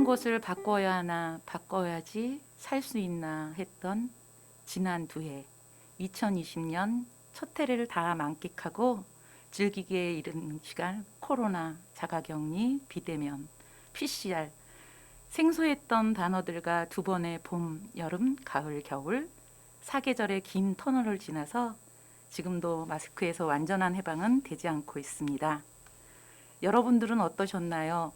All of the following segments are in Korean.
것을 바꿔야 하나 바꿔야지 살 수 있나 했던 지난 두 해 2020년 첫 해를 다 만끽하고 즐기기에 이른 시간 코로나, 자가격리, 비대면, PCR 생소했던 단어들과 두 번의 봄, 여름, 가을, 겨울 사계절의 긴 터널을 지나서 지금도 마스크에서 완전한 해방은 되지 않고 있습니다. 여러분들은 어떠셨나요?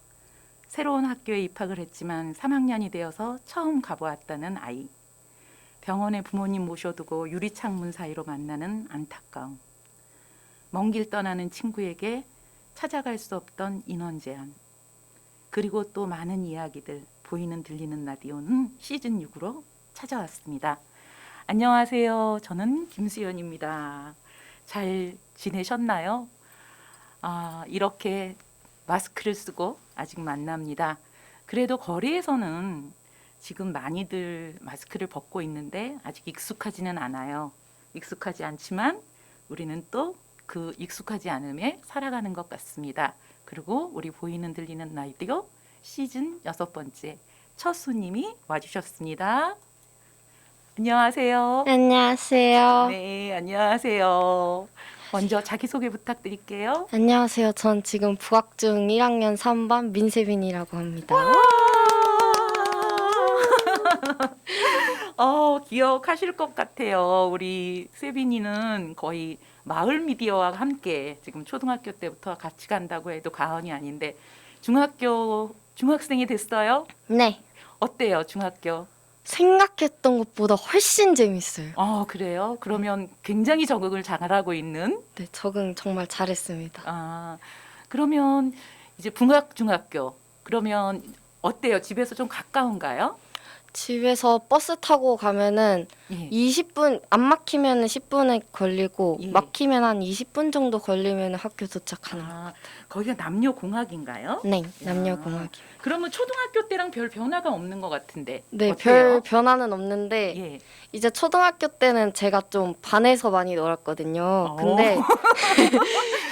새로운 학교에 입학을 했지만 3학년이 되어서 처음 가보았다는 아이. 병원에 부모님 모셔두고 유리창문 사이로 만나는 안타까움. 먼 길 떠나는 친구에게 찾아갈 수 없던 인원 제한. 그리고 또 많은 이야기들 보이는 들리는 라디오는 시즌 6으로 찾아왔습니다. 안녕하세요. 저는 김수연입니다. 잘 지내셨나요? 이렇게 마스크를 쓰고 아직 만납니다. 그래도 거리에서는 지금 많이들 마스크를 벗고 있는데 아직 익숙하지는 않아요. 익숙하지 않지만 우리는 또 그 익숙하지 않음에 살아가는 것 같습니다. 그리고 우리 보이는 들리는 라디오 시즌 6번째 첫 손님이 와주셨습니다. 안녕하세요. 안녕하세요. 네, 안녕하세요. 먼저 자기소개 부탁드릴게요. 안녕하세요. 전 지금 부학 중 1학년 3반 민세빈이라고 합니다. 기억하실 것 같아요. 우리 세빈이는 거의 마을 미디어와 함께 지금 초등학교 때부터 같이 간다고 해도 과언이 아닌데 중학생이 됐어요? 네. 어때요, 중학교? 생각했던 것보다 훨씬 재밌어요. 그래요? 그러면 굉장히 적응을 잘하고 있는? 네, 적응 정말 잘했습니다. 그러면 이제 중학교. 그러면 어때요? 집에서 좀 가까운가요? 집에서 버스 타고 가면은 예. 20분, 안 막히면 10분에 걸리고 예. 막히면 한 20분 정도 걸리면 학교 도착하는 거. 거기가 남녀공학인가요? 네, 남녀공학이. 그러면 초등학교 때랑 별 변화가 없는 것 같은데. 네, 어때요? 별 변화는 없는데 예. 이제 초등학교 때는 제가 좀 반에서 많이 놀았거든요. 근데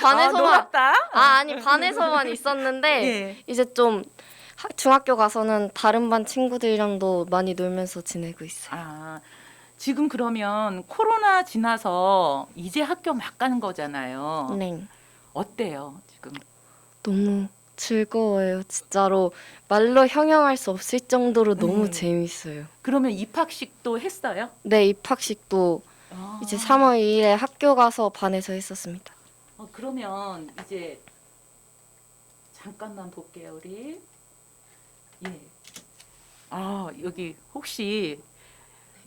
반에서만 놀았다? 아니 반에서만 있었는데 예. 이제 좀 중학교 가서는 다른 반 친구들이랑도 많이 놀면서 지내고 있어요. 지금 그러면 코로나 지나서 이제 학교 막 가는 거잖아요. 네, 어때요, 지금? 너무 즐거워요. 진짜로 말로 형용할 수 없을 정도로 너무 재밌어요. 그러면 입학식도 했어요? 네, 입학식도 이제 3월 2일에 학교 가서 반에서 했었습니다. 그러면 이제 잠깐만 볼게요, 우리. 예. 여기 혹시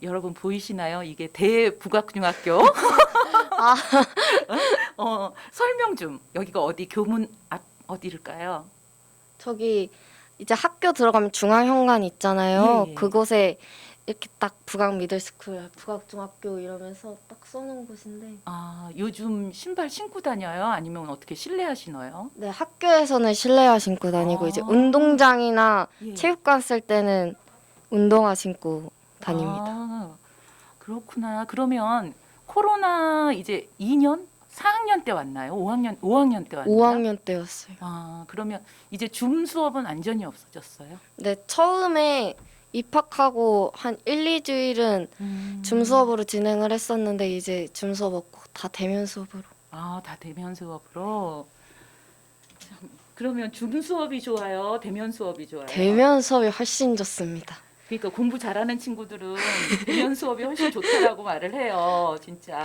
여러분 보이시나요? 이게 대북학중학교. 설명 좀. 여기가 어디 교문 앞 어디일까요? 저기 이제 학교 들어가면 중앙현관 있잖아요. 예, 예. 그곳에 이렇게 딱 북악 미들스쿨, 북악 중학교 이러면서 딱 써놓은 곳인데. 요즘 신발 신고 다녀요? 아니면 어떻게 실내화 신어요? 네, 학교에서는 실내화 신고 다니고 이제 운동장이나 예. 체육관 쓸 때는 운동화 신고 다닙니다. 그렇구나. 그러면 코로나 이제 2년, 4학년 때 왔나요? 5학년 때 왔나요? 5학년 때였어요. 그러면 이제 줌 수업은 완전히 없어졌어요? 네, 처음에 입학하고 한 1, 2주일은 줌 수업으로 진행을 했었는데 이제 줌 수업 없고 다 대면 수업으로. 다 대면 수업으로. 그러면 줌 수업이 좋아요? 대면 수업이 좋아요? 대면 수업이 훨씬 좋습니다. 그러니까 공부 잘하는 친구들은 대면 수업이 훨씬 좋다라고 말을 해요, 진짜.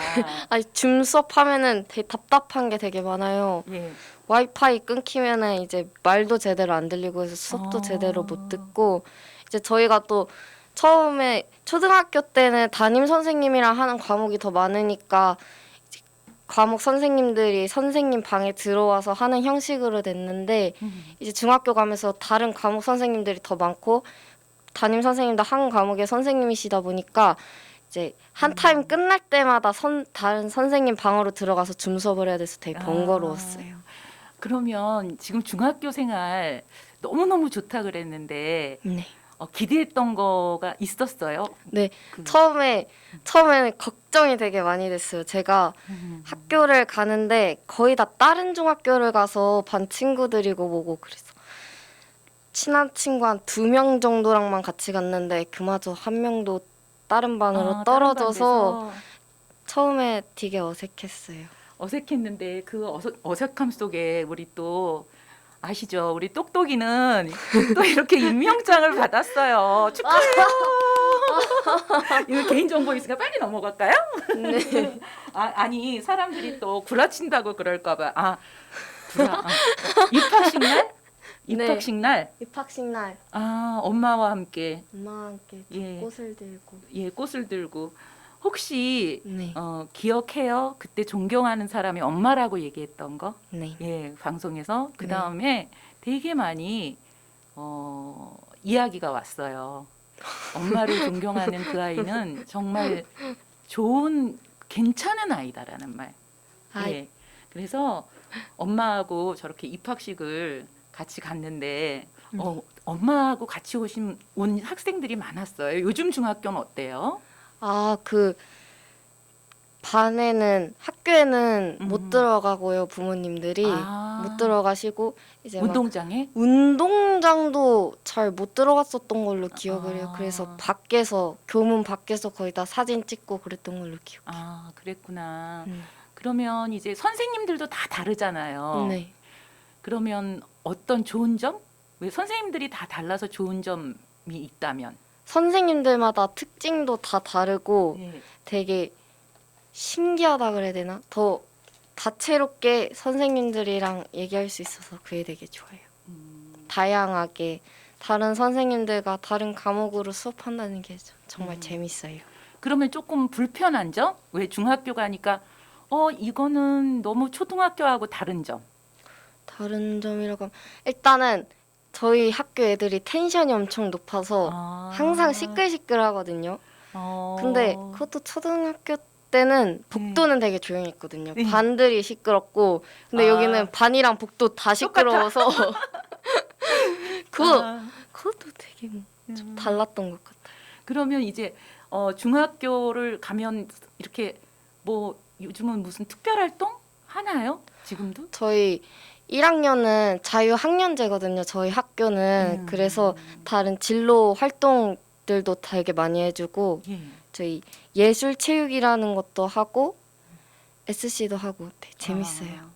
아니, 줌 수업 하면은 되게 답답한 게 되게 많아요. 예. 와이파이 끊기면은 이제 말도 제대로 안 들리고 해서 수업도 제대로 못 듣고 이제 저희가 또 처음에 초등학교 때는 담임 선생님이랑 하는 과목이 더 많으니까 이제 과목 선생님들이 선생님 방에 들어와서 하는 형식으로 됐는데 이제 중학교 가면서 다른 과목 선생님들이 더 많고 담임 선생님도 한 과목의 선생님이시다 보니까 이제 한 타임 끝날 때마다 다른 선생님 방으로 들어가서 줌 수업을 해야 돼서 되게 번거로웠어요. 그러면 지금 중학교 생활 너무너무 좋다 그랬는데 네. 기대했던 거가 있었어요? 네. 처음에는 걱정이 되게 많이 됐어요. 제가 학교를 가는데 거의 다 다른 중학교를 가서 반 친구들이고 뭐고 그래서 친한 친구 한 2명 정도랑만 같이 갔는데 그마저 한 명도 다른 반으로 다른 떨어져서 반에서 처음에 되게 어색했어요. 어색했는데 그 어색함 속에 우리 또 아시죠? 우리 똑똑이는 또 이렇게 임명장을 받았어요. 축하해요. 이거 개인정보 있으니까 빨리 넘어갈까요? 네. 아니 사람들이 또 구라친다고 그럴까 봐. 입학식 날? 입학식 날? 입학식 날 엄마와 함께 엄마와 함께 예. 꽃을 들고 꽃을 들고 혹시 네. 기억해요? 그때 존경하는 사람이 엄마라고 얘기했던 거? 네. 예, 방송에서 그 다음에 되게 많이 이야기가 왔어요. 엄마를 존경하는 그 아이는 정말 좋은 괜찮은 아이다라는 말. 아, 예. 그래서 엄마하고 저렇게 입학식을 같이 갔는데 엄마하고 같이 온 학생들이 많았어요. 요즘 중학교는 어때요? 그 반에는 학교에는 못 음. 들어가고요. 부모님들이 못 들어가시고 이제 막 운동장에? 운동장도 잘 못 들어갔었던 걸로 기억을 해요. 그래서 아. 밖에서 교문 밖에서 거의 다 사진 찍고 그랬던 걸로 기억해요. 그랬구나. 네. 그러면 이제 선생님들도 다 다르잖아요. 네. 그러면 어떤 좋은 점? 왜 선생님들이 다 달라서 좋은 점이 있다면? 선생님들마다 특징도 다 다르고 예. 되게 신기하다 그래야 되나? 더 다채롭게 선생님들이랑 얘기할 수 있어서 그게 되게 좋아요. 다양하게 다른 선생님들과 다른 과목으로 수업한다는 게 정말 재밌어요. 그러면 조금 불편한 점? 왜 중학교 가니까 이거는 너무 초등학교하고 다른 점. 다른 점이라고 하면 일단은 저희 학교 애들이 텐션이 엄청 높아서 항상 시끌시끌하거든요. 근데 그것도 초등학교 때는 복도는 되게 조용했거든요. 네. 반들이 시끄럽고 근데 여기는 반이랑 복도 다 시끄러워서 그것도 되게 좀 달랐던 것 같아요. 그러면 이제 중학교를 가면 이렇게 뭐 요즘은 무슨 특별 활동 하나요? 지금도? 저희 1학년은 자유학년제거든요. 저희 학교는 그래서 다른 진로 활동들도 되게 많이 해주고 예. 저희 예술체육이라는 것도 하고 SC도 하고 되게 재밌어요.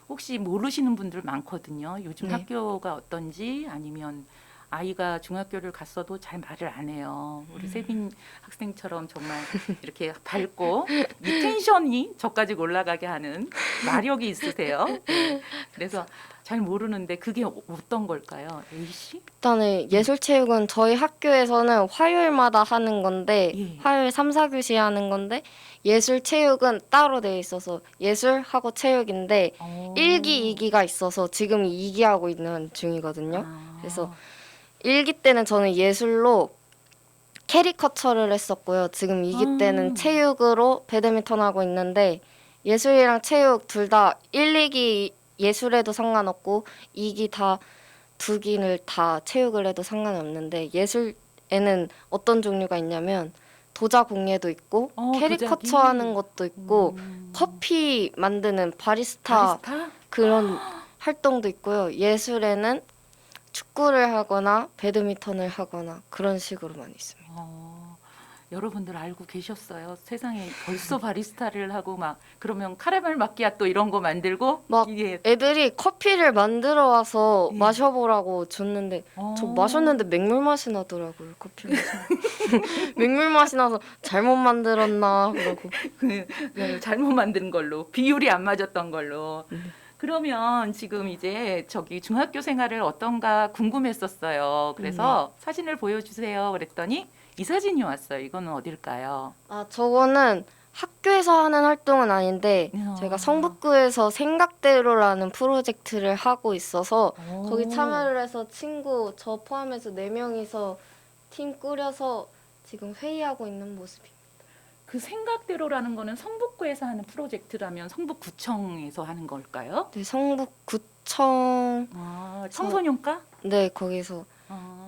혹시 모르시는 분들 많거든요. 요즘 네. 학교가 어떤지 아니면 아이가 중학교를 갔어도 잘 말을 안 해요. 우리 세빈 학생처럼 정말 이렇게 밝고 이 텐션이 저까지 올라가게 하는 마력이 있으세요. 네. 그래서 잘 모르는데 그게 어떤 걸까요? A씨? 일단은 예술체육은 저희 학교에서는 화요일마다 하는 건데 예. 화요일 3, 4교시 하는 건데 예술체육은 따로 돼 있어서 예술하고 체육인데 1기, 2기가 있어서 지금 2기 하고 있는 중이거든요. 그래서 1기 때는 저는 예술로 캐리커처를 했었고요. 지금 2기 때는 체육으로 배드민턴 하고 있는데 예술이랑 체육 둘 다 1, 2기 예술에도 상관없고 2기 다 2기를 다 체육을 해도 상관이 없는데 예술에는 어떤 종류가 있냐면 도자 공예도 있고 캐리커처 도자기? 하는 것도 있고 커피 만드는 바리스타 바리스타? 그런 활동도 있고요. 예술에는 축구를 하거나 배드민턴을 하거나 그런 식으로 많이 있습니다. 여러분들 알고 계셨어요? 세상에 벌써 바리스타를 하고 막 그러면 카라멜 마키아또 이런 거 만들고 막 이게 애들이 커피를 만들어 와서 예. 마셔보라고 줬는데 저 마셨는데 맹물 맛이 나더라고요. 커피 맹물 맛이 나서 잘못 만들었나 그러고 잘못 만든 걸로 비율이 안 맞았던 걸로. 그러면 지금 이제 저기 중학교 생활을 어떤가 궁금했었어요. 그래서 사진을 보여주세요. 그랬더니 이 사진이 왔어요. 이거는 어딜까요? 저거는 학교에서 하는 활동은 아닌데 제가 성북구에서 생각대로라는 프로젝트를 하고 있어서 거기 참여를 해서 친구 저 포함해서 4명이서 팀 꾸려서 지금 회의하고 있는 모습입니다. 그 생각대로라는 거는 성북구에서 하는 프로젝트라면 성북구청에서 하는 걸까요? 네, 성북구청 청소년과? 네, 거기서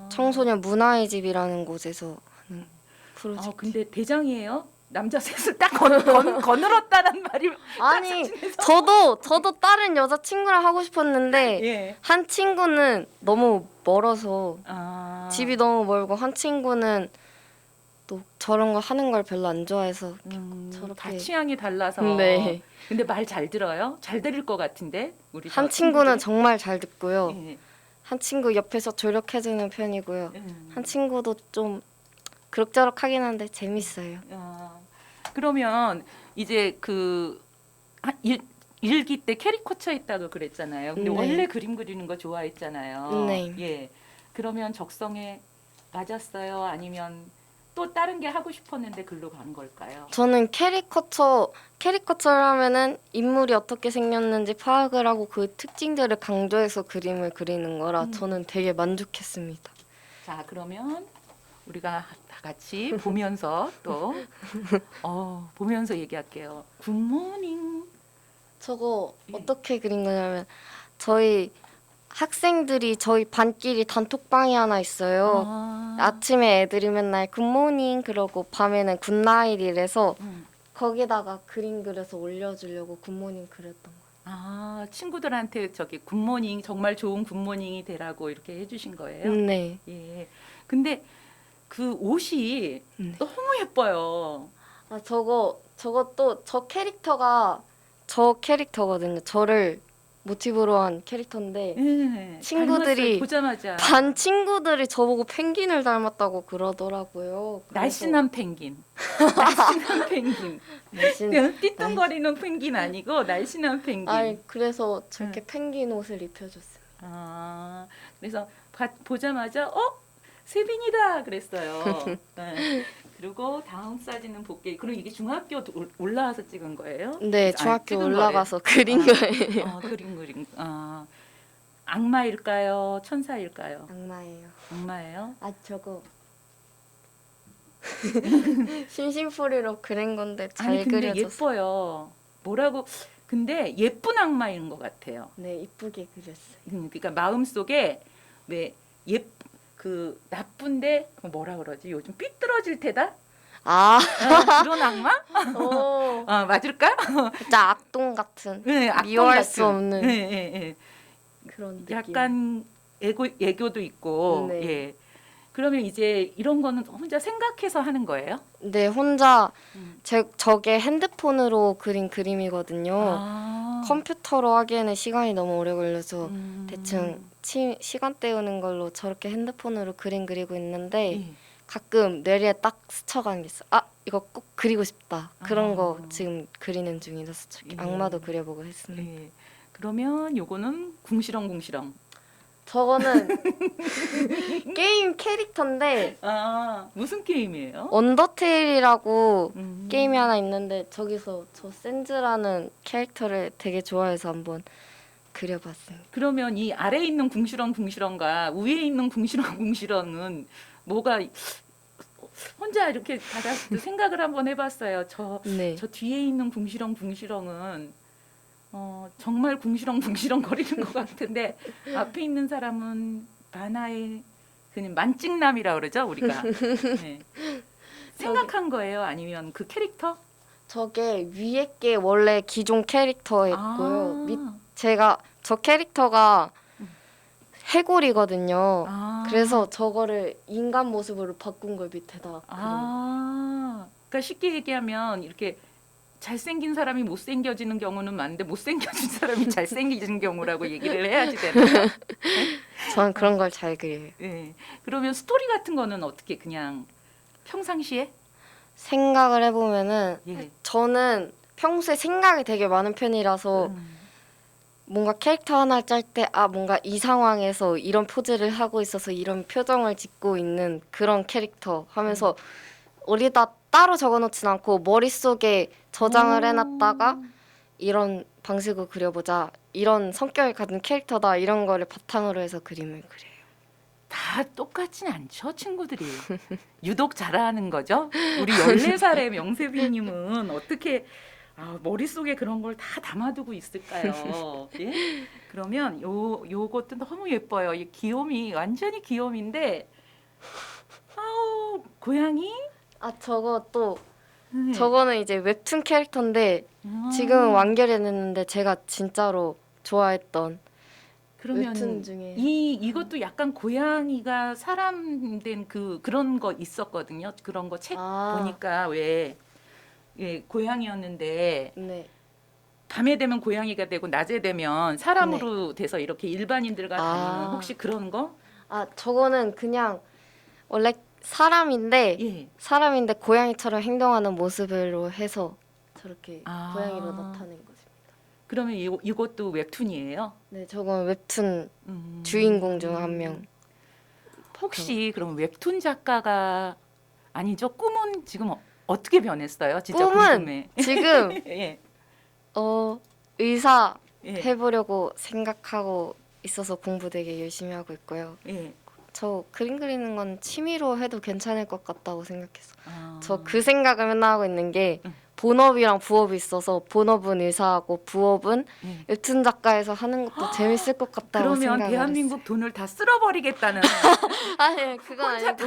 청소년 문화의 집이라는 곳에서 하는 프로젝트. 근데 대장이에요? 남자 셋을 딱 거느렸다는 말이 아니 짝사진에서. 저도 다른 여자 친구랑 하고 싶었는데 예. 한 친구는 너무 멀어서 아. 집이 너무 멀고 한 친구는 또 저런 거 하는 걸 별로 안 좋아해서 다 저렇게 취향이 달라서. 네. 근데 말 잘 들어요? 잘 들을 것 같은데 우리 한 저 친구는 친구들이? 정말 잘 듣고요. 예. 한 친구 옆에서 조력해주는 편이고요. 음. 한 친구도 좀 그럭저럭하긴 한데 재밌어요. 그러면 이제 그 일기 때 캐리커처 했다고 그랬잖아요. 근데 네. 원래 그림 그리는 거 좋아했잖아요. 네. 예. 그러면 적성에 맞았어요? 아니면 또 다른 게 하고 싶었는데 글로 간 걸까요? 저는 캐리커처를 하면은 인물이 어떻게 생겼는지 파악을 하고 그 특징들을 강조해서 그림을 그리는 거라 저는 되게 만족했습니다. 자, 그러면 우리가 다 같이 보면서 또 보면서 얘기할게요. 굿모닝. 저거 예. 어떻게 그린 거냐면 저희 학생들이 저희 반끼리 단톡방이 하나 있어요. 아침에 애들이 맨날 굿모닝 그러고 밤에는 굿나잇이래서 거기다가 그림 그려서 올려주려고 굿모닝 그렸던 거예요. 친구들한테 저기 굿모닝 정말 좋은 굿모닝이 되라고 이렇게 해주신 거예요? 네. 예. 근데 그 옷이 네. 너무 예뻐요. 아 저것도 저 캐릭터거든요. 저를 모티브로 한 캐릭터인데 예. 친구들이 닮았어요. 보자마자 반 친구들이 저보고 펭귄을 닮았다고 그러더라고요. 그래서 날씬한 펭귄. 날씬한 펭귄. 날씬. 그냥 띠뚱거리는 펭귄 아니고 날씬한 펭귄. 아니 그래서 저렇게 펭귄 옷을 입혀줬어요. 그래서 보자마자 세빈이다 그랬어요. 네. 그리고 다음 사진은 볼게요. 그럼 이게 중학교 올라와서 찍은 거예요? 네, 중학교 찍은 올라가서 그린 거예요. 그림. 악마일까요? 천사일까요? 악마예요. 악마예요? 아 저거 심심풀이로 그린 건데 잘 아니 근데 그려졌어요. 예뻐요. 뭐라고? 근데 예쁜 악마인 것 같아요. 네, 이쁘게 그렸어요. 그러니까 마음 속에 왜 그 나쁜데 뭐라 그러지? 요즘 삐뚤어질 테다. 아, 그런 악마? 오, 맞을까? 진짜 악동 같은 네, 악동 미워할 같은. 수 없는 네. 그런 느낌. 약간 애교도 있고. 네. 예. 그러면 이제 이런 거는 혼자 생각해서 하는 거예요? 네, 혼자 음. 저게 핸드폰으로 그린 그림이거든요. 컴퓨터로 하기에는 시간이 너무 오래 걸려서 대충 시간 때우는 걸로 저렇게 핸드폰으로 그림 그리고 있는데 예. 가끔 뇌리에 딱 스쳐가는 게 있어. 아, 이거 꼭 그리고 싶다. 그런 거 아. 지금 그리는 중이라서 저렇게 예. 악마도 그려보고 했습니다. 예. 그러면 요거는 궁시렁궁시렁. 저거는 게임 캐릭터인데 무슨 게임이에요? 언더테일이라고 게임이 하나 음. 있는데 저기서 저 센즈라는 캐릭터를 되게 좋아해서 한번 그려봤습니다. 그러면 이 아래에 있는 궁시렁궁시렁과 위에 있는 궁시렁궁시렁은 뭐가 혼자 이렇게 받았을 때 생각을 한번 해봤어요. 네. 저 뒤에 있는 궁시렁궁시렁은 정말 궁시렁궁시렁 거리는 것 같은데 앞에 있는 사람은 만화의 그냥 만찍남이라 그러죠 우리가. 네. 생각한 거예요? 아니면 그 캐릭터? 저게 위에 게 원래 기존 캐릭터였고요. 아. 제가 저 캐릭터가 해골이거든요. 아. 그래서 저거를 인간 모습으로 바꾼 걸 밑에다 그린 그러니까 쉽게 얘기하면 이렇게 잘생긴 사람이 못생겨지는 경우는 많은데 못생겨진 사람이 잘생겨지는 경우라고 얘기를 해야지 되나요? 저는 그런 걸 잘 그려요. 네. 그러면 스토리 같은 거는 어떻게 그냥 평상시에? 생각을 해보면은 예. 저는 평소에 생각이 되게 많은 편이라서 뭔가 캐릭터 하나 짤 때 뭔가 이 상황에서 이런 포즈를 하고 있어서 이런 표정을 짓고 있는 그런 캐릭터 하면서 어디다 따로 적어놓진 않고 머릿속에 저장을 해놨다가 이런 방식으로 그려보자, 이런 성격을 가진 캐릭터다, 이런 거를 바탕으로 해서 그림을 그려요. 다 똑같진 않죠 친구들이. 유독 잘하는 거죠. 우리 14살의 명세빈님은 어떻게 머릿속에 그런 걸 다 담아두고 있을까요? 예? 그러면 요것도 너무 예뻐요. 이 귀요미 완전히 귀요미인데 고양이? 저거 또 네. 저거는 이제 웹툰 캐릭터인데 지금은 완결이 됐는데 제가 진짜로 좋아했던 그러면 웹툰 중에 이것도 약간 고양이가 사람 된 그런 거 있었거든요. 그런 거 책 아. 보니까 왜 고양이였는데 네. 밤에 되면 고양이가 되고 낮에 되면 사람으로 돼서 이렇게 일반인들과 다니는 혹시 그런 거? 아, 저거는 그냥 원래 사람인데 예. 고양이처럼 행동하는 모습으로 해서 저렇게 아. 고양이로 나타낸 것입니다. 그러면 이것도 웹툰이에요? 네, 저건 웹툰 음. 주인공 중 한 명. 혹시 그럼 웹툰 작가가 아니죠? 꿈은 지금 어떻게 변했어요? 진짜 꿈은 궁금해. 지금 예. 의사 예. 해보려고 생각하고 있어서 공부 되게 열심히 하고 있고요. 예. 저 그림 그리는 건 취미로 해도 괜찮을 것 같다고 생각했어. 아. 저 그 생각을 맨날 하고 있는 게 응. 본업이랑 부업이 있어서 본업은 의사하고 부업은 예. 웹툰 작가에서 하는 것도 재밌을 것 같다고 그러면 생각을 대한민국 돈을 다 쓸어버리겠다는 했어요. 아니 그건 아니고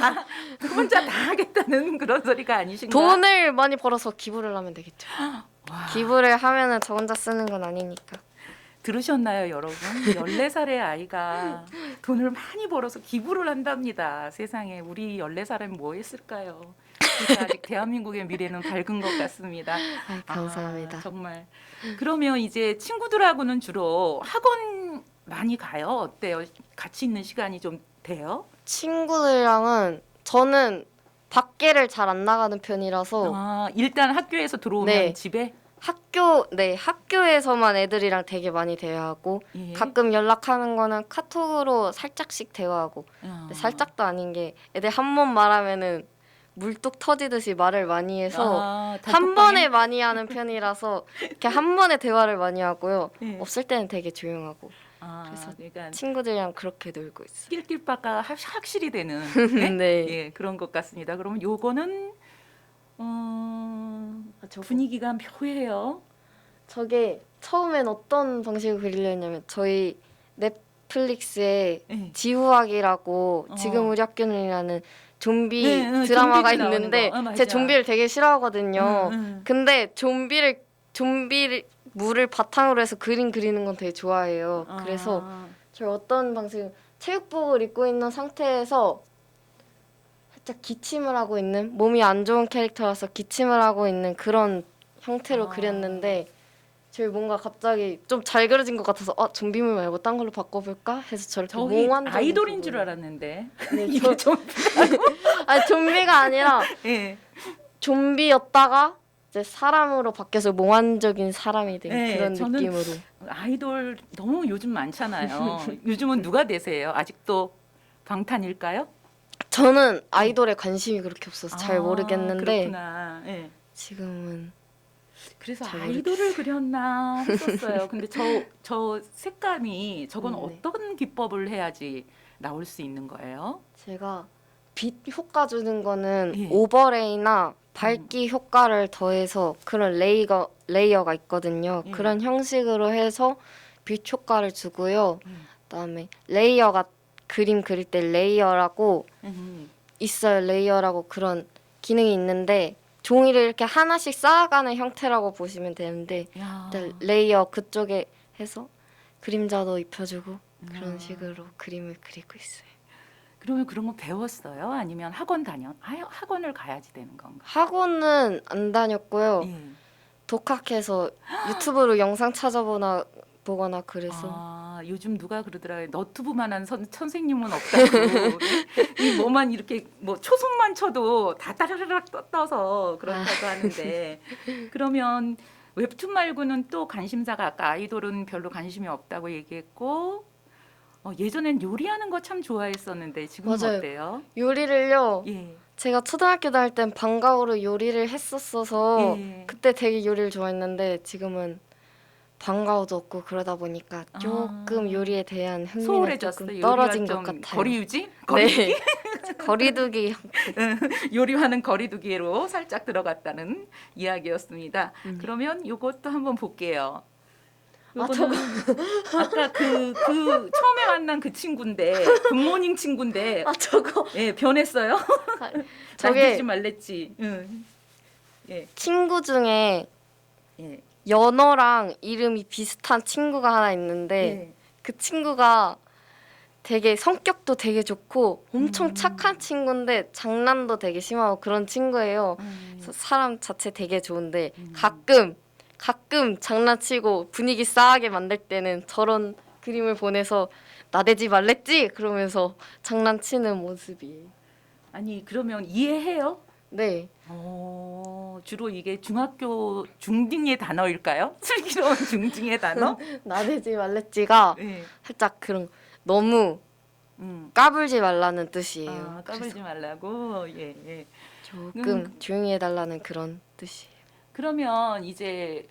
혼자 다 하겠다는 그런 소리가 아니신가? 돈을 많이 벌어서 기부를 하면 되겠죠. 와, 기부를 하면은 저 혼자 쓰는 건 아니니까. 들으셨나요, 여러분? 14살의 아이가 돈을 많이 벌어서 기부를 한답니다. 세상에 우리 14살은 뭐 했을까요? 그러니까 아직 대한민국의 미래는 밝은 것 같습니다. 감사합니다. 아, 정말. 그러면 이제 친구들하고는 주로 학원 많이 가요? 어때요? 같이 있는 시간이 좀 돼요? 친구들이랑은 저는 밖에를 잘 안 나가는 편이라서 아, 일단 학교에서 들어오면 네. 집에? 학교에서만 애들이랑 되게 많이 대화하고 예. 가끔 연락하는 거는 카톡으로 살짝씩 대화하고 근데 아. 살짝도 아닌 게 애들 한 번 말하면은 물뚝 터지듯이 말을 많이 해서 아, 한 번에 많이 하는 편이라서 이렇게 한 번에 대화를 많이 하고요. 예. 없을 때는 되게 조용하고 아, 그래서 그러니까 친구들이랑 그렇게 놀고 있어요. 낄낄빠가 확실히 되는 네? 네. 예, 그런 것 같습니다. 그러면 요거는 분위기가 묘해요. 저게 처음엔 어떤 방식으로 그리려 했냐면 저희 넷플릭스에 예. 지후학이라고 지금 어. 우리 학교는이라는 좀비 네, 네, 드라마가 좀비들 나오는 있는데 거. 맞아. 제 좀비를 되게 싫어하거든요. 응, 응. 근데 좀비를 물을 바탕으로 해서 그림 그리는 건 되게 좋아해요. 그래서 아, 저 어떤 방식 체육복을 입고 있는 상태에서 살짝 기침을 하고 있는 몸이 안 좋은 캐릭터라서 기침을 하고 있는 그런 형태로 아. 그렸는데 저희 뭔가 갑자기 좀 잘 그려진 것 같아서 좀비물 말고 딴 걸로 바꿔볼까 해서 저렇게 저기 몽환적인 아이돌인 부분을- 줄 알았는데 네, 이게 좀 아니 좀비가 아니라 예. 좀비였다가 이제 사람으로 바뀌어서 몽환적인 사람이 된 네, 그런 저는 느낌으로. 아이돌 너무 요즘 많잖아요. 요즘은 누가 되세요? 아직도 방탄일까요? 저는 아이돌에 관심이 그렇게 없어서 잘 아, 모르겠는데 그렇구나. 예. 지금은 그래서 잘 아이돌을 그렸나 했었어요. 근데 저 색감이 저건 네. 어떤 기법을 해야지 나올 수 있는 거예요? 제가 빛 효과 주는 거는 예. 오버레이나 밝기 효과를 더해서 그런 레이어가 있거든요. 예. 그런 형식으로 해서 빛 효과를 주고요. 음. 그다음에 레이어가 그림 그릴 때 레이어라고 있어요. 레이어라고 그런 기능이 있는데 종이를 이렇게 하나씩 쌓아가는 형태라고 보시면 되는데 야. 일단 레이어 그쪽에 해서 그림자도 입혀주고 그런 아. 식으로 그림을 그리고 있어요. 그러면 그런 거 배웠어요? 아니면 학원을 가야지 되는 건가? 학원은 안 다녔고요. 예. 독학해서 유튜브로 영상 보거나 그래서 요즘 누가 그러더라고요. 너튜브만한 선생님은 없다고. 이 뭐만 이렇게 뭐 초성만 쳐도 다 따라락 떠서 그렇다고 하는데 그러면 웹툰 말고는 또 관심사가 아까 아이돌은 별로 관심이 없다고 얘기했고 예전엔 요리하는 거 참 좋아했었는데 지금은 맞아요. 어때요? 요리를요. 예. 제가 초등학교 다닐 땐 방과후로 요리를 했었어서 예. 그때 되게 요리를 좋아했는데 지금은 방과후도 없고 그러다 보니까 아. 조금 요리에 대한 흥미가 소홀해졌어요. 조금 요리와 떨어진 것 좀 같아요. 거리 유지? 네. 거리두기. 요리하는 거리두기로 살짝 들어갔다는 이야기였습니다. 그러면 요것도 한번 볼게요. 요거는 아까 그 처음에 만난 그 친구인데 굿모닝 친구인데 저거 예 변했어요? 저게 만들지 말랬지. 응. 예. 친구 중에 예. 연어랑 이름이 비슷한 친구가 하나 있는데 예. 그 친구가 되게 성격도 되게 좋고 엄청 음. 착한 친구인데 장난도 되게 심하고 그런 친구예요. 그래서 사람 자체 되게 좋은데 가끔 장난치고 분위기 싸하게 만들 때는 저런 그림을 보내서 나대지 말랬지 그러면서 장난치는 모습이에요. 아니 그러면 이해해요? 네, 주로 이게 중학교 중딩의 단어일까요? 슬기로운 중딩의 단어? 나대지 말랬지가 네. 살짝 그런 너무 까불지 말라는 뜻이에요. 아, 까불지 말라고. 예, 예. 조금 조용히 해달라는 그런 뜻이에요. 그러면 이제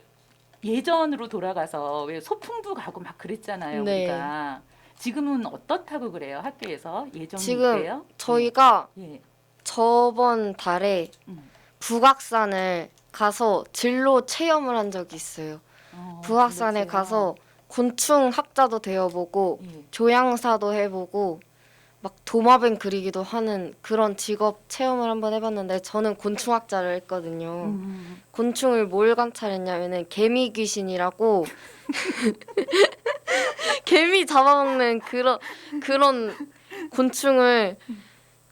예전으로 돌아가서 왜 소풍도 가고 막 그랬잖아요, 네. 우리가. 지금은 어떻다고 그래요, 학교에서? 예전 지금 때요? 저희가 예. 저번 달에 음. 북악산을 가서 진로 체험을 한 적이 있어요. 북악산에 진로체험. 가서 곤충 학자도 되어보고 예. 조향사도 해보고 막 도마뱀 그리기도 하는 그런 직업 체험을 한번 해봤는데 저는 곤충학자를 했거든요. 곤충을 뭘 관찰했냐면은 개미 귀신이라고 개미 잡아먹는 그런 곤충을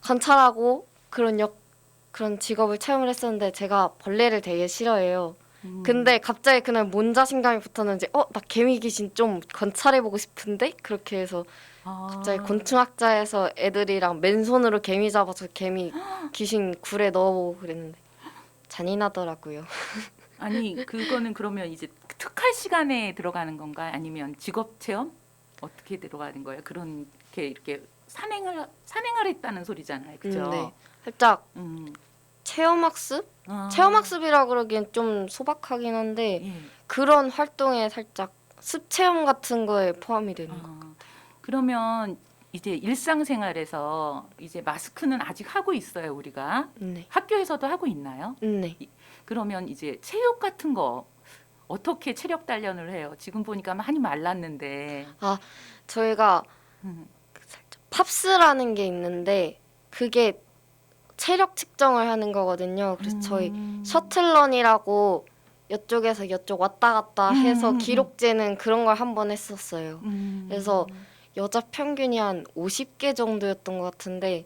관찰하고 그런 직업을 체험을 했었는데 제가 벌레를 되게 싫어해요. 근데 갑자기 그날 뭔 자신감이 붙었는지 나 개미 귀신 좀 관찰해보고 싶은데 그렇게 해서 갑자기 곤충학자에서 애들이랑 맨손으로 개미 잡아서 개미 귀신 굴에 넣어보고 그랬는데 잔인하더라고요. 아니, 그거는 그러면 이제 특할 시간에 들어가는 건가요? 아니면 직업 체험? 어떻게 들어가는 거예요? 그렇게 이렇게 산행을 했다는 소리잖아요. 그죠? 네. 살짝 음. 체험학습? 아. 체험학습이라 그러기엔 좀 소박하긴 한데 예. 그런 활동에 살짝 습체험 같은 거에 포함이 되는 거. 그러면 이제 일상생활에서 이제 마스크는 아직 하고 있어요, 우리가. 네. 학교에서도 하고 있나요? 네. 그러면 이제 체육 같은 거 어떻게 체력 단련을 해요? 지금 보니까 많이 말랐는데. 저희가 음. 살짝 팝스라는 게 있는데 그게 체력 측정을 하는 거거든요. 그래서 저희 셔틀런이라고 이쪽에서 이쪽 왔다 갔다 해서 기록 재는 그런 걸 한 번 했었어요. 그래서 여자 평균이 한 50개 정도였던 것 같은데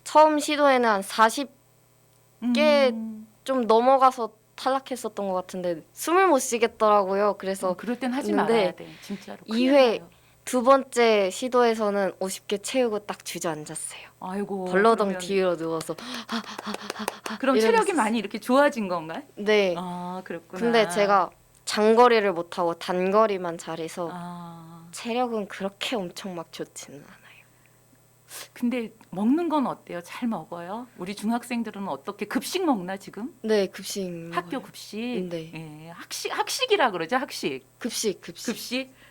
처음 시도에는 한 40개 좀 넘어가서 탈락했었던 것 같은데 숨을 못 쉬겠더라고요. 그래서 그럴 땐 하지 했는데 말아야 돼. 진짜로. 큰일 2회 나요. 두 번째 시도에서는 50개 채우고 딱 주저앉았어요. 아이고. 벌러덩 그러면- 뒤로 누워서 그럼 이러고 체력이 있었어요. 많이 이렇게 좋아진 건가요? 네. 아, 그렇구나. 근데 제가 장거리를 못하고 단거리만 잘해서 아, 체력은 그렇게 엄청 막 좋지는 않아요. 근데 먹는 건 어때요? 잘 먹어요? 우리 중학생들은 어떻게 급식 먹나 지금? 네, 급식 학교 먹어요. 급식? 네. 예, 학식이라 그러죠, 학식. 급식.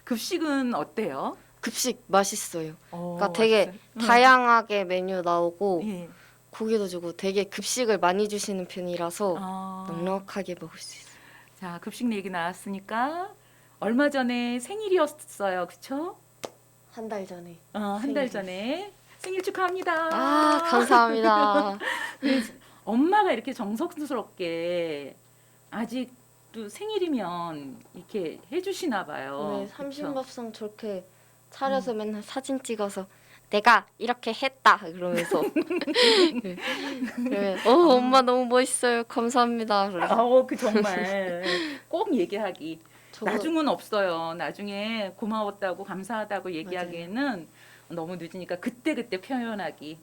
급식은 어때요? 급식 맛있어요. 그러니까 어, 되게 맛있어요? 다양하게 메뉴 나오고 예. 고기도 주고 되게 급식을 많이 주시는 편이라서 아, 넉넉하게 먹을 수 있어요. 자, 급식 얘기 나왔으니까 얼마 전에 생일이었어요, 그쵸? 한 달 전에. 한 달 전에 생일 축하합니다. 감사합니다. 엄마가 이렇게 정성스럽게 아직도 생일이면 이렇게 해주시나 봐요. 네, 그쵸? 삼신밥상 저렇게 차려서 맨날 사진 찍어서 내가 이렇게 했다 그러면서 네. 그러면 엄마 너무 멋있어요. 감사합니다. 그러면서. 그 정말 꼭 얘기하기. 저거- 나중은 없어요. 나중에 고마웠다고 감사하다고 얘기하기에는 너무 늦으니까 그때 표현하기.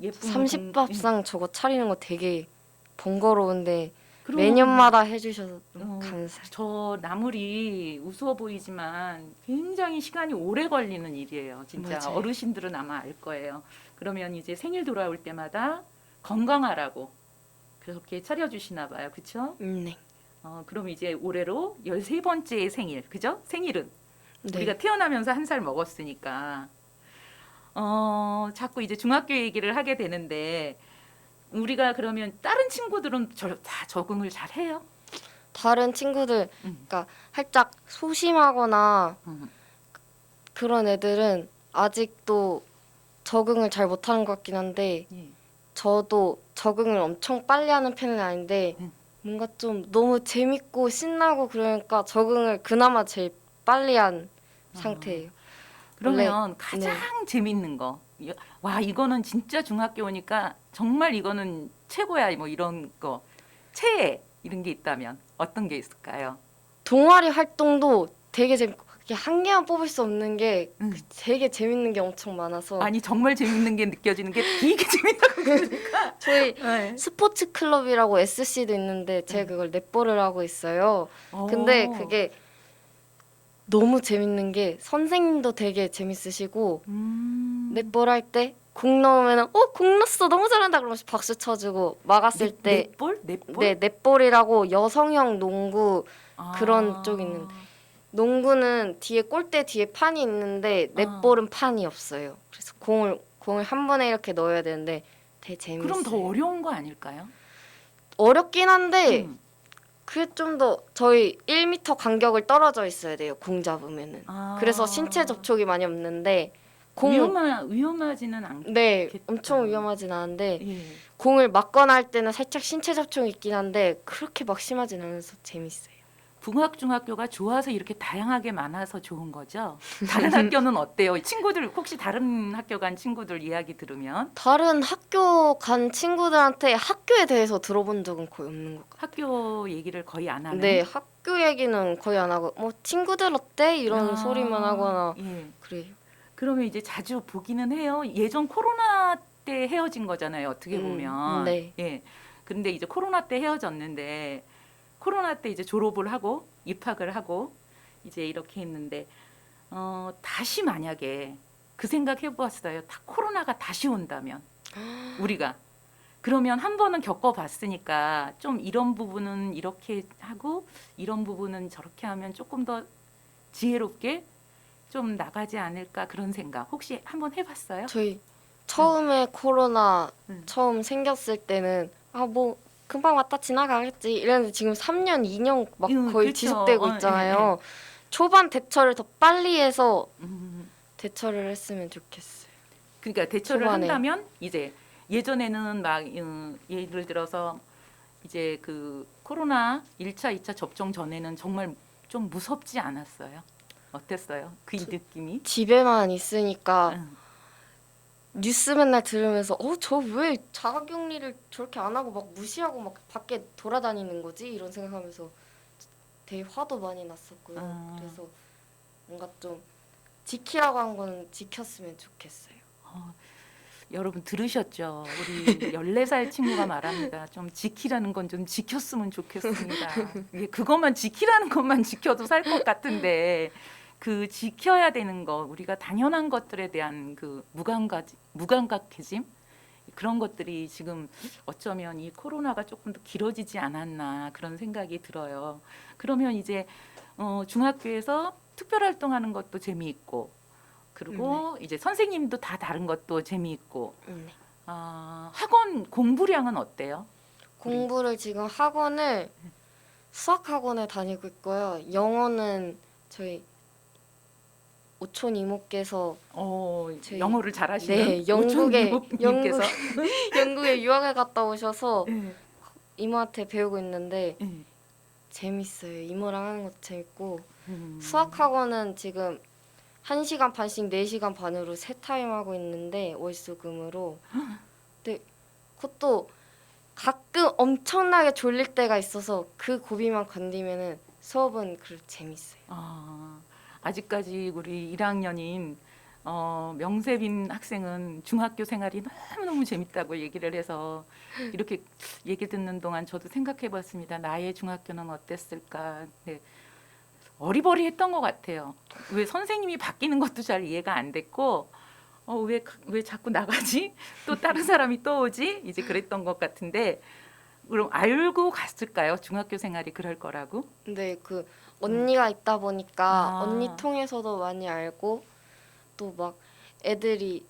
예쁜 삼십밥상 저거 차리는 거 되게 번거로운데 그럼 매년마다 해주셔서 어, 감사해요. 저 나물이 우스워 보이지만 굉장히 시간이 오래 걸리는 일이에요. 진짜 맞아요. 어르신들은 아마 알 거예요. 그러면 이제 생일 돌아올 때마다 건강하라고 그렇게 차려주시나 봐요. 그렇죠? 네. 그럼 이제 올해로 13번째 생일. 그죠? 생일은 네. 우리가 태어나면서 한 살 먹었으니까 자꾸 이제 중학교 얘기를 하게 되는데 우리가 그러면 다른 친구들은 다 적응을 잘 해요? 다른 친구들, 그러니까 살짝 소심하거나 음. 그런 애들은 아직도 적응을 잘 못하는 것 같긴 한데 예. 저도 적응을 엄청 빨리 하는 편은 아닌데 음. 뭔가 좀 너무 재밌고 신나고 그러니까 적응을 그나마 제일 빨리 한 상태예요. 그러면 원래- 가장 재밌는 거. 와, 이거는 진짜 중학교 오니까 정말 이거는 최고야. 뭐 이런 거. 최애 이런 게 있다면 어떤 게 있을까요? 동아리 활동도 되게 재밌고 그게 한 개만 뽑을 수 없는 게 음. 되게 재밌는 게 엄청 많아서 아니 정말 재밌는 게 느껴지는 게 되게 재밌다고 그러니까. 저희 네. 스포츠 클럽이라고 SC도 있는데 제가 그걸 넷볼을 하고 있어요. 근데 그게 너무 재밌는 게 선생님도 되게 재밌으시고 넷볼 할 때 공 넣으면은 공 넣었어 너무 잘한다 그러면서 박수 쳐주고 막았을 때 넷볼? 넷볼? 네, 넷볼이라고 여성형 농구 그런 쪽 있는데 농구는 뒤에 골대 뒤에 판이 있는데 넷볼은 판이 없어요. 그래서 공을 한 번에 이렇게 넣어야 되는데 되게 재밌어요. 그럼 더 어려운 거 아닐까요? 어렵긴 한데 음. 그게 좀 더 저희 1m 간격을 떨어져 있어야 돼요. 공 잡으면은. 아. 그래서 신체 접촉이 많이 없는데 위험하지는 않. 네, 않겠다. 엄청 위험하진 않은데 예. 공을 맞거나 할 때는 살짝 신체 접촉이 있긴 한데 그렇게 막 심하진 않아서 재밌어요. 북학중학교가 좋아서 이렇게 다양하게 많아서 좋은 거죠. 다른 학교는 어때요? 친구들 혹시 다른 학교 간 친구들 이야기 들으면 다른 학교 간 친구들한테 학교에 대해서 들어본 적은 거의 없는 것 같아요. 학교 얘기를 거의 안 하는. 네, 학교 얘기는 거의 안 하고 뭐 친구들 어때? 이런 아, 소리만 하거나 예. 그래요. 그러면 이제 자주 보기는 해요. 예전 코로나 때 헤어진 거잖아요. 어떻게 보면. 네. 예. 근데 이제 코로나 때 헤어졌는데 코로나 때 이제 졸업을 하고 입학을 하고 이제 이렇게 했는데 다시 만약에 그 생각 해보았어요. 다 코로나가 다시 온다면 우리가 그러면 한 번은 겪어봤으니까 좀 이런 부분은 이렇게 하고 이런 부분은 저렇게 하면 조금 더 지혜롭게 좀 나가지 않을까 그런 생각 혹시 한번 해봤어요? 저희 처음에 코로나 음. 처음 생겼을 때는 뭐 금방 왔다 지나가겠지 이랬는데 지금 3년, 2년 막 거의 그렇죠. 지속되고 예, 있잖아요. 초반 대처를 더 빨리 해서 음, 대처를 했으면 좋겠어요. 그러니까 대처를 초반에. 한다면 이제 예전에는 막 예를 들어서 이제 그 코로나 1차, 2차 접종 전에는 정말 좀 무섭지 않았어요? 어땠어요? 그 느낌이? 집에만 있으니까 응. 뉴스 맨날 들으면서 저 왜 자가격리를 저렇게 안 하고 막 무시하고 막 밖에 돌아다니는 거지? 이런 생각하면서 되게 화도 많이 났었고요. 아. 그래서 뭔가 좀 지키라고 한 건 지켰으면 좋겠어요. 여러분 들으셨죠? 우리 14살 친구가 말합니다. 좀 지키라는 건 좀 지켰으면 좋겠습니다. 이게 그것만 지키라는 것만 지켜도 살 것 같은데 그 지켜야 되는 거 우리가 당연한 것들에 대한 그 무감각해짐 그런 것들이 지금 어쩌면 이 코로나가 조금 더 길어지지 않았나 그런 생각이 들어요. 그러면 이제 중학교에서 특별활동하는 것도 재미있고 그리고 이제 선생님도 다 다른 것도 재미있고 네. 학원 공부량은 어때요? 공부를 지금 학원을 수학 학원에 다니고 있고요. 영어는 저희 오촌 이모께서 저희- 영어를 잘하시는 네, 영국에 님께서 영국에 유학을 갔다 오셔서 네, 이모한테 배우고 있는데 네. 재밌어요. 이모랑 하는 것도 재밌고 음. 수학 학원은 지금 1시간 반씩 4시간 반으로 세 타임 하고 있는데 월수금으로. 근데 그것도 가끔 엄청나게 졸릴 때가 있어서 그 고비만 견디면은 수업은 그래도 재밌어요. 아직까지 우리 1학년인 명세빈 학생은 중학교 생활이 너무너무 재밌다고 얘기를 해서 이렇게 얘기 듣는 동안 저도 생각해 봤습니다. 나의 중학교는 어땠을까. 네. 어리버리했던 것 같아요. 왜 선생님이 바뀌는 것도 잘 이해가 안 됐고 왜 자꾸 나가지? 또 다른 사람이 또 오지? 이제 그랬던 것 같은데 그럼 알고 갔을까요? 중학교 생활이 그럴 거라고? 근데 그 언니가 있다 보니까 아. 언니 통해서도 많이 알고 또 막 애들이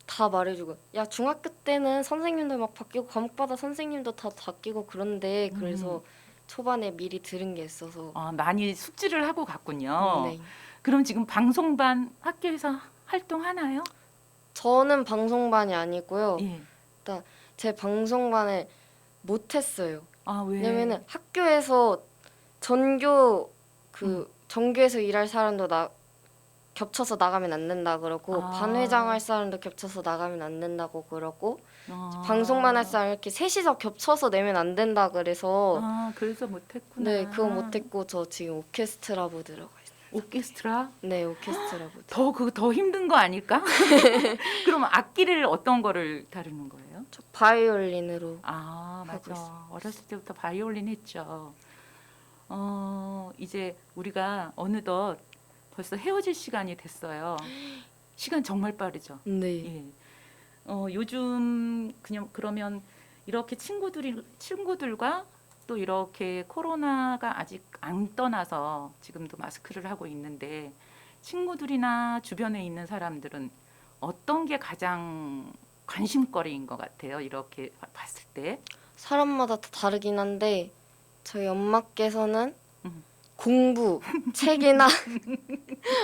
다 말해주고 야 중학교 때는 선생님들 막 바뀌고 과목마다 선생님도 다 바뀌고 그런데 그래서 초반에 미리 들은 게 있어서 많이 숙지를 하고 갔군요. 네. 그럼 지금 방송반 학교에서 활동하나요? 저는 방송반이 아니고요. 예. 제 방송반을 못했어요. 아, 왜? 왜냐면은 학교에서 전교에서 일할 사람도 겹쳐서 나가면 안 된다 그러고 아. 반회장 할 사람도 겹쳐서 나가면 안 된다고 그러고 아. 방송만 할 사람 이렇게 셋이서 겹쳐서 내면 안 된다 그래서 아, 그래서 못했구나. 네 그거 못했고 저 지금 오케스트라부 들어가 있어요. 오케스트라? 네 오케스트라부 그거 더 힘든 거 아닐까? 그럼 악기를 어떤 거를 다루는 거예요? 저 바이올린으로 아, 하고 맞아. 있어요. 어렸을 때부터 바이올린 했죠. 이제 우리가 어느덧 벌써 헤어질 시간이 됐어요. 시간 정말 빠르죠. 네 예. 요즘 그냥 그러면 이렇게 친구들과 또 이렇게 코로나가 아직 안 떠나서 지금도 마스크를 하고 있는데 친구들이나 주변에 있는 사람들은 어떤 게 가장 관심거리인 것 같아요. 이렇게 봤을 때. 사람마다 다 다르긴 한데 저희 엄마께서는 음. 공부 책이나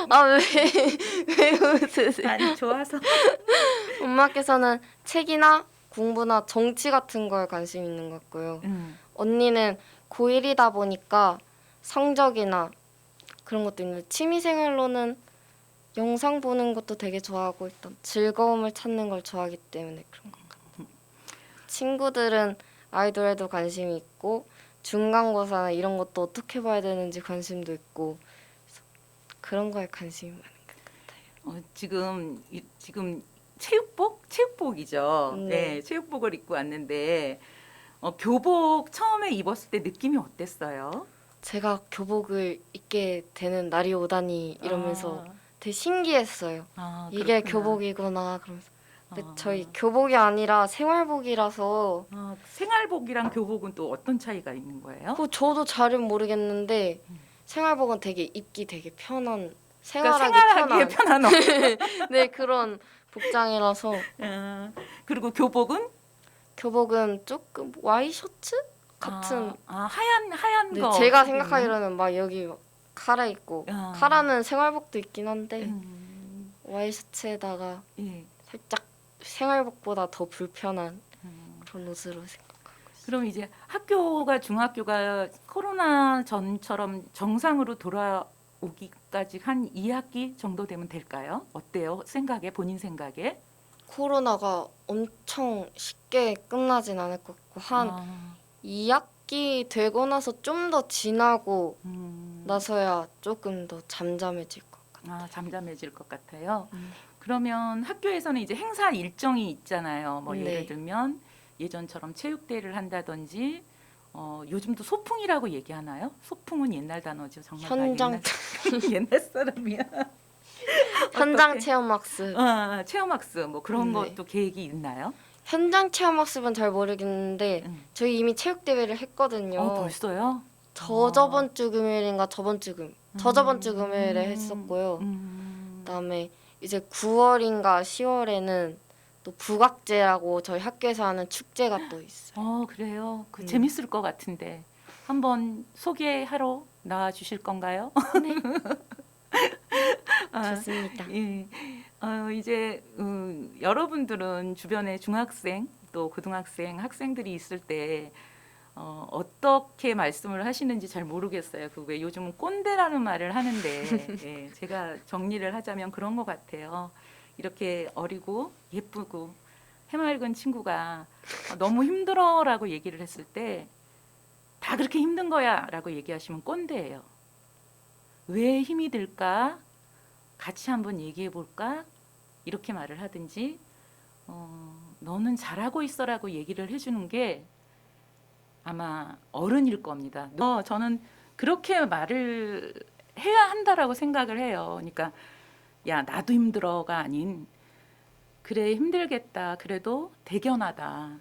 아왜왜 웃으세요? 아니 좋아서. 엄마께서는 책이나 공부나 정치 같은 거에 관심 있는 것 같고요. 언니는 고1이다 보니까 성적이나 그런 것도 있는데 취미생활로는 영상 보는 것도 되게 좋아하고 일단 즐거움을 찾는 걸 좋아하기 때문에 그런 것 같아요. 친구들은 아이돌에도 관심이 있고 중간고사나 이런 것도 어떻게 봐야 되는지 관심도 있고 그래서 그런 거에 관심이 많은 것 같아요. 지금 체육복이죠. 네. 네, 체육복을 입고 왔는데 교복 처음에 입었을 때 느낌이 어땠어요? 제가 교복을 입게 되는 날이 오다니 이러면서 되게 신기했어요. 이게 그렇구나. 교복이구나 그러면서. 근데 아. 저희 교복이 아니라 생활복이라서 생활복이랑 교복은 또 어떤 차이가 있는 거예요? 저도 잘은 모르겠는데 생활복은 되게 입기 되게 편한 그러니까 생활하기 생활하기에 편한 옷. 네 그런 복장이라서 그리고 교복은 교복은 조금 와이셔츠 같은 하얀 네, 거. 제가 속에 있는? 생각하기로는 막 여기 막 카라 있고 아. 카라는 생활복도 있긴 한데 음, 와이셔츠에다가 예. 살짝 생활복보다 더 불편한 음. 그런 옷으로 생각하고 있어요. 그럼 이제 중학교가 코로나 전처럼 정상으로 돌아오기까지 한 2학기 정도 되면 될까요? 어때요? 본인 생각에? 코로나가 엄청 쉽게 끝나진 않을 것 같고 한 아, 2학기 되고 나서 좀 더 지나고 음, 나서야 조금 더 잠잠해질 것 같아요. 잠잠해질 것 같아요. 그러면 학교에서는 이제 행사 일정이 있잖아요. 뭐 예를 네. 들면 예전처럼 체육대회를 한다든지 요즘도 소풍이라고 얘기하나요? 소풍은 옛날 단어죠. 정말 다 현장 옛날 사람이야. 현장 어떡해. 체험학습. 체험학습 뭐 그런 네. 것도 계획이 있나요? 현장 체험학습은 잘 모르겠는데 저희 이미 체육대회를 했거든요. 벌써요? 저저번 주 금요일인가 저저번 주 금요일에 했었고요. 그다음에 이제 9월인가 10월에는 또 부각제라고 저희 학교에서 하는 축제가 또 있어요. 그래요. 재밌을 것 같은데 한번 소개하러 나와 주실 건가요? 좋습니다. 예. 이제 여러분들은 주변에 중학생 또 고등학생 학생들이 있을 때 어떻게 말씀을 하시는지 잘 모르겠어요. 그 왜 요즘은 꼰대라는 말을 하는데 예, 제가 정리를 하자면 그런 것 같아요. 이렇게 어리고 예쁘고 해맑은 친구가 너무 힘들어라고 얘기를 했을 때 다 그렇게 힘든 거야라고 얘기하시면 꼰대예요. 왜 힘이 들까? 같이 한번 얘기해 볼까? 이렇게 말을 하든지 너는 잘하고 있어라고 얘기를 해주는 게 아마 어른일 겁니다. 저는 그렇게 말을 해야 한다라고 생각을 해요. 그러니까 야 나도 힘들어가 아닌 그래 힘들겠다. 그래도 대견하다.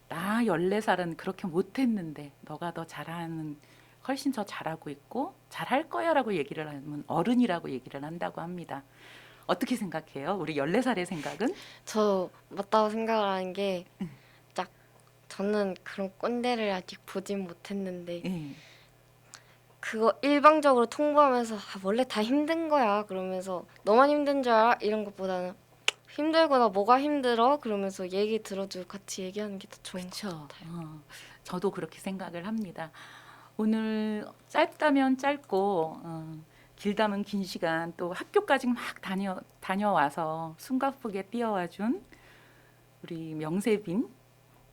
나 14살은 그렇게 못했는데 너가 더 잘하는 훨씬 더 잘하고 있고 잘할 거야라고 얘기를 하면 어른이라고 얘기를 한다고 합니다. 어떻게 생각해요? 우리 14살의 생각은? 저 맞다고 생각을 하는 게 딱 저는 그런 꼰대를 아직 보진 못했는데 예. 그거 일방적으로 통보하면서 원래 다 힘든 거야 그러면서 너만 힘든 줄 알아? 이런 것보다는 힘들거나 뭐가 힘들어 그러면서 얘기 들어주고 같이 얘기하는 게 더 좋은 것 그렇죠. 같아요. 저도 그렇게 생각을 합니다. 오늘 짧다면 짧고 길다면 긴 시간 또 학교까지 막 다녀와서 숨가쁘게 뛰어와준 우리 명세빈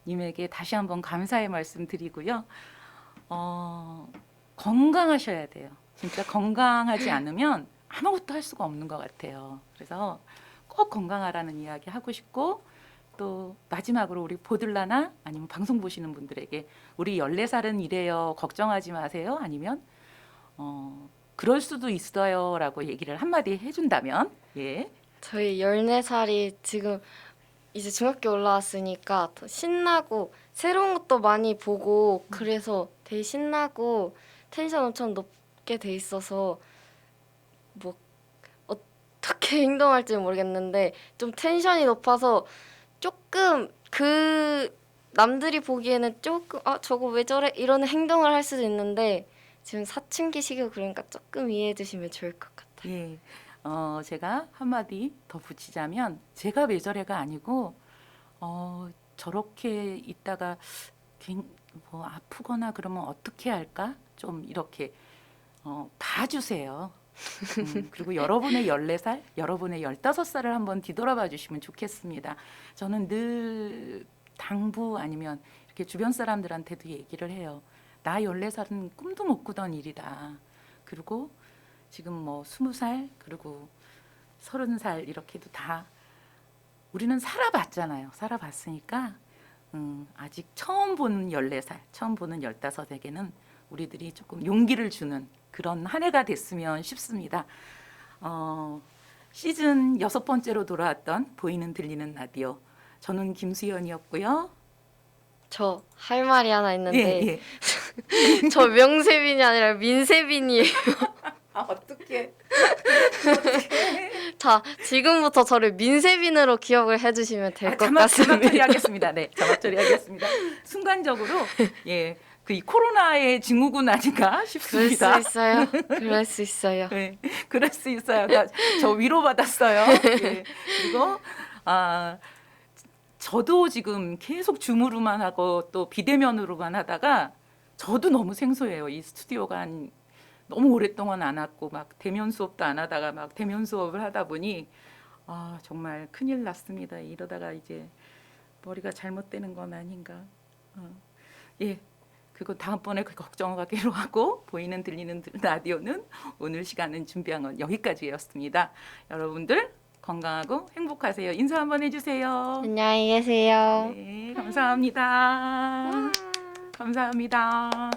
님에게 다시 한번 감사의 말씀 드리고요. 건강하셔야 돼요. 진짜 건강하지 않으면 아무것도 할 수가 없는 것 같아요. 그래서 꼭 건강하라는 이야기 하고 싶고 또 마지막으로 우리 보들라나 아니면 방송 보시는 분들에게 우리 14살은 이래요. 걱정하지 마세요. 아니면 그럴 수도 있어요. 라고 얘기를 한마디 해준다면 예. 저희 14살이 지금 이제 중학교 올라왔으니까 더 신나고 새로운 것도 많이 보고 그래서 되게 신나고 텐션 엄청 높게 돼 있어서 뭐 어떻게 행동할지 모르겠는데 좀 텐션이 높아서 조금 그 남들이 보기에는 조금 저거 왜 저래 이런 행동을 할 수도 있는데 지금 사춘기 시기고 그러니까 조금 이해해 주시면 좋을 것 같아요. 예. 제가 한마디 더 붙이자면 제가 왜 저래가 아니고 저렇게 있다가 뭐 아프거나 그러면 어떻게 할까? 좀 이렇게 봐주세요. 그리고 여러분의 14살, 여러분의 15살을 한번 뒤돌아봐 주시면 좋겠습니다. 저는 늘 당부 아니면 이렇게 주변 사람들한테도 얘기를 해요. 나 14살은 꿈도 못 꾸던 일이다. 그리고 지금 뭐 20살 그리고 30살 이렇게도 다 우리는 살아봤잖아요. 살아봤으니까 아직 처음 보는 14살, 처음 보는 15에게는 우리들이 조금 용기를 주는 그런 한 해가 됐으면 싶습니다. 시즌 6번째로 돌아왔던 보이는 들리는 라디오. 저는 김수연이었고요. 저 할 말이 하나 있는데 예. 저 명세빈이 아니라 민세빈이에요. 어떻게? 자, 지금부터 저를 민세빈으로 기억을 해주시면 될 것 자막 같습니다. 처리하겠습니다. 네, 자막 처리하겠습니다. 순간적으로 예, 그 이 코로나의 증후군 아닌가 그럴 싶습니다. 수 있어요. 그럴 수 있어요. 네, 그럴 수 있어요. 저 위로 받았어요. 예, 그리고 저도 지금 계속 줌으로만 하고 또 비대면으로만 하다가 저도 너무 생소해요. 이 스튜디오가 너무 오랫동안 안 왔고 막 대면 수업도 안 하다가 막 대면 수업을 하다 보니 정말 큰일 났습니다. 이러다가 이제 머리가 잘못되는 건 아닌가. 예, 그거 다음번에 그 걱정하기로 하고 보이는 들리는 라디오는 오늘 시간은 준비한 건 여기까지였습니다. 여러분들 건강하고 행복하세요. 인사 한번 해주세요. 안녕히 계세요. 네, 감사합니다. 감사합니다.